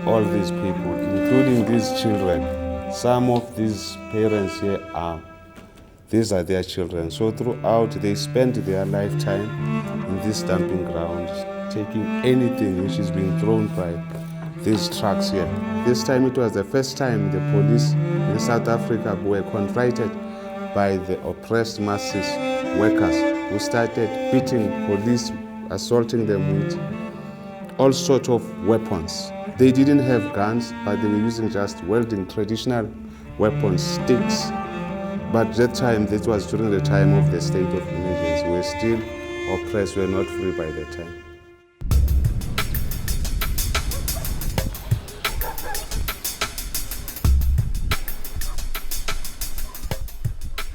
all these people, including these children. Some of these parents here these are their children. So throughout, they spend their lifetime in this dumping ground, taking anything which is being thrown by these trucks here. This time it was the first time the police in South Africa were confronted by the oppressed masses, workers, who started beating police, assaulting them with all sorts of weapons. They didn't have guns, but they were using just welding traditional weapons, sticks. But that time, that was during the time of the state of emergency. We were still oppressed, we were not free by that time.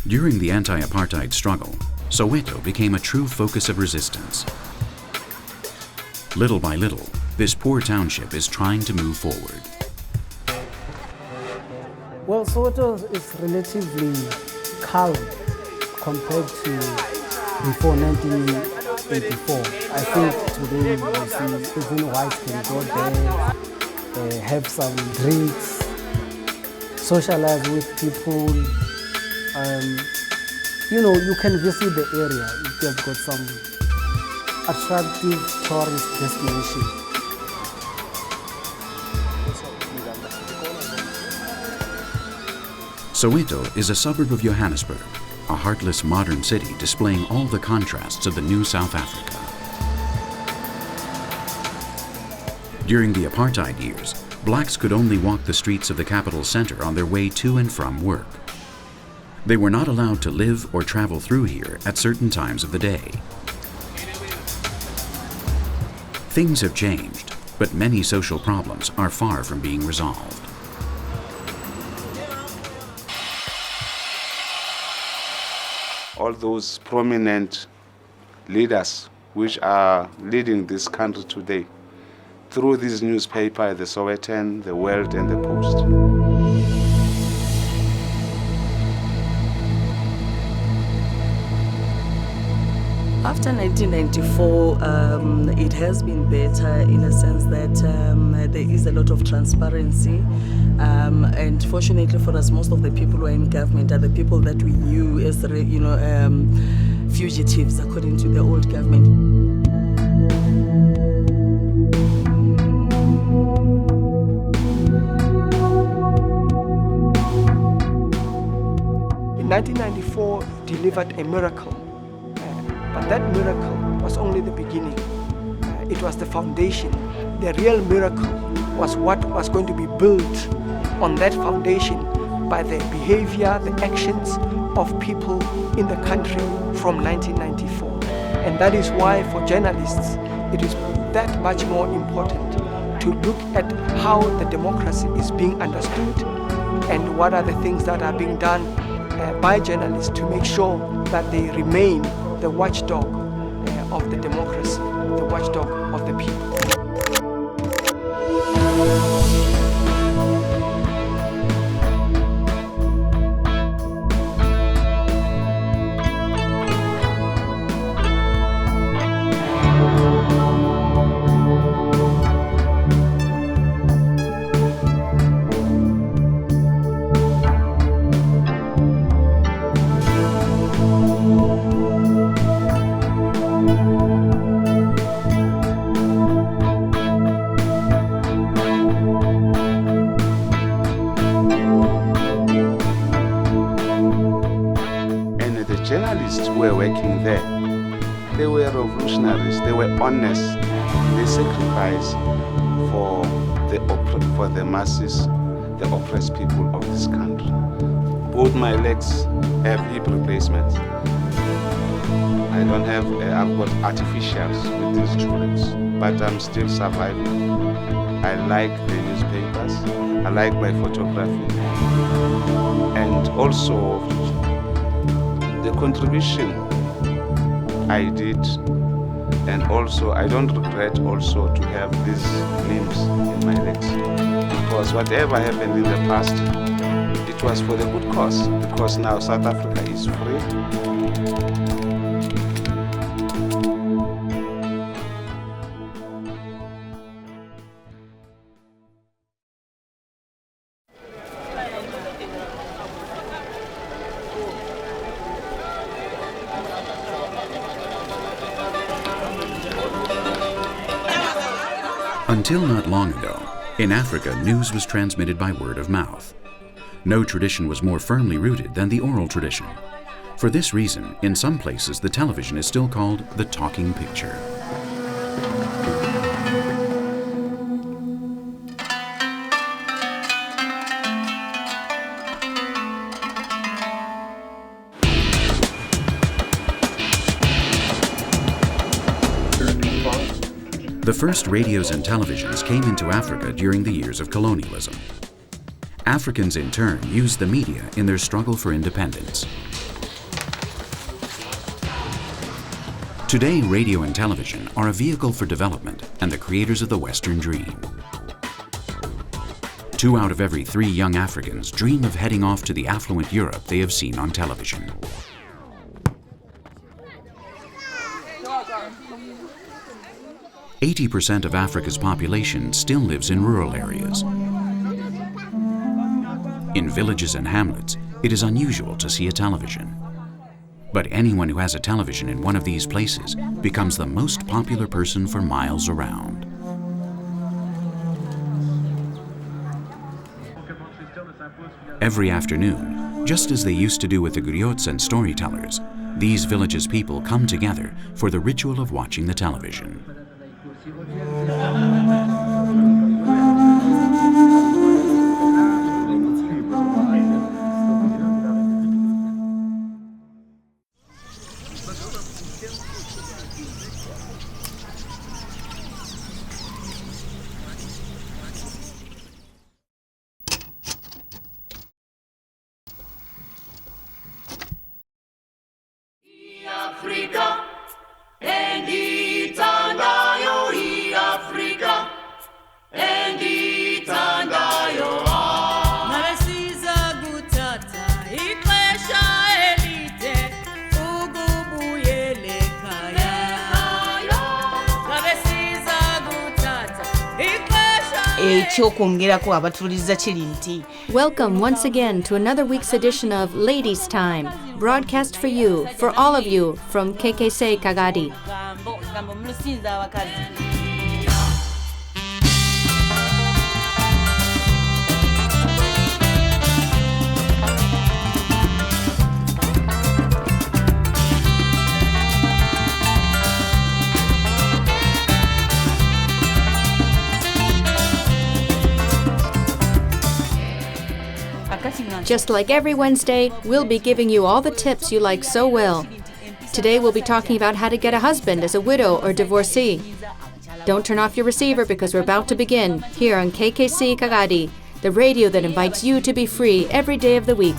During the anti-apartheid struggle, Soweto became a true focus of resistance. Little by little, this poor township is trying to move forward. Well, Soweto is relatively calm compared to before 1984. I think today you see even whites can go there, have some drinks, socialize with people. You can visit the area if you've got some attractive tourist destination. Soweto is a suburb of Johannesburg, a heartless modern city displaying all the contrasts of the new South Africa. During the apartheid years, blacks could only walk the streets of the capital center on their way to and from work. They were not allowed to live or travel through here at certain times of the day. Things have changed, but many social problems are far from being resolved. All those prominent leaders which are leading this country today, through this newspaper, the Sowetan, the World and the Post. After 1994, it has been better in a sense that there is a lot of transparency, and fortunately for us, most of the people who are in government are the people that we knew as fugitives according to the old government. In 1994, delivered a miracle. But that miracle was only the beginning. It was the foundation. The real miracle was what was going to be built on that foundation by the behavior, the actions of people in the country from 1994. And that is why for journalists, it is that much more important to look at how the democracy is being understood and what are the things that are being done by journalists to make sure that they remain the watchdog of the democracy, the watchdog of the people. Journalists who were working there, they were revolutionaries, they were honest, they sacrificed for the masses, the oppressed people of this country. Both my legs have hip replacements. I don't have, I've got artificials with these joints, but I'm still surviving. I like the newspapers, I like my photography, and also the contribution I did, and also I don't regret also to have these limbs in my legs, because whatever happened in the past, it was for the good cause, because now South Africa is free. Until not long ago, in Africa, news was transmitted by word of mouth. No tradition was more firmly rooted than the oral tradition. For this reason, in some places, the television is still called the talking picture. The first radios and televisions came into Africa during the years of colonialism. Africans, in turn, used the media in their struggle for independence. Today, radio and television are a vehicle for development and the creators of the Western dream. 2 out of every 3 young Africans dream of heading off to the affluent Europe they have seen on television. %80 of Africa's population still lives in rural areas. In villages and hamlets, it is unusual to see a television. But anyone who has a television in one of these places becomes the most popular person for miles around. Every afternoon, just as they used to do with the griots and storytellers, these villages' people come together for the ritual of watching the television. Africa, and itandayo Africa, and itandayo. Nabesiza gutata ixesha elide ukubuyele ekhaya. Nabesiza gutata ixesha ekyokwongerako abatuuliza kiri nti Welcome once again to another week's edition of Ladies' Time, broadcast for you, for all of you, from KKC Kagadi. Just like every Wednesday, we'll be giving you all the tips you like so well. Today we'll be talking about how to get a husband as a widow or divorcee. Don't turn off your receiver because we're about to begin here on KKC Kagadi, the radio that invites you to be free every day of the week.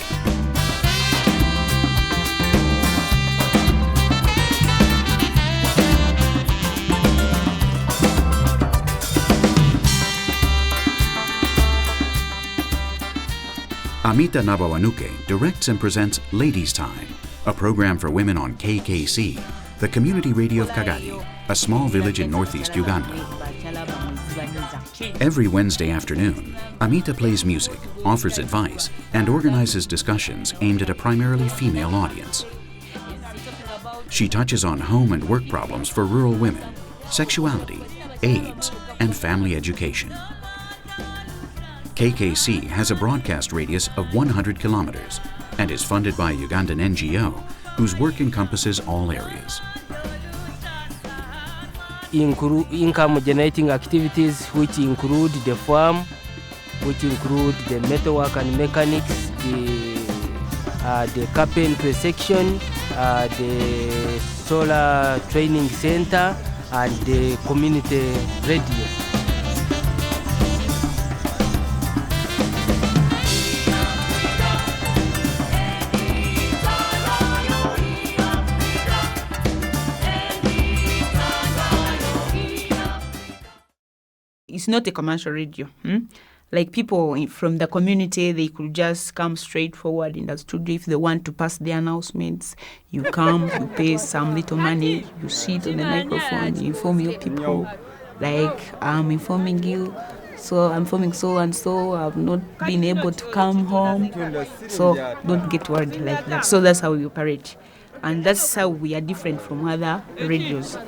Amita Nabawanuke directs and presents Ladies' Time, a program for women on KKC, the community radio of Kagadi, a small village in northeast Uganda. Every Wednesday afternoon, Amita plays music, offers advice, and organizes discussions aimed at a primarily female audience. She touches on home and work problems for rural women, sexuality, AIDS, and family education. KKC has a broadcast radius of 100 kilometers and is funded by a Ugandan NGO whose work encompasses all areas. Income generating activities which include the farm, which include the metalwork and mechanics, the carpentry section, the solar training center, and the community radio. It's not a commercial radio. Like people from the community, they could just come straight forward in the studio if they want to pass the announcements. You come, you pay some little money, you sit on the microphone, you inform your people. Like, I'm informing you, so I'm informing so and so, I've not been able to come home. So don't get worried like that. So that's how we operate. And that's how we are different from other radios.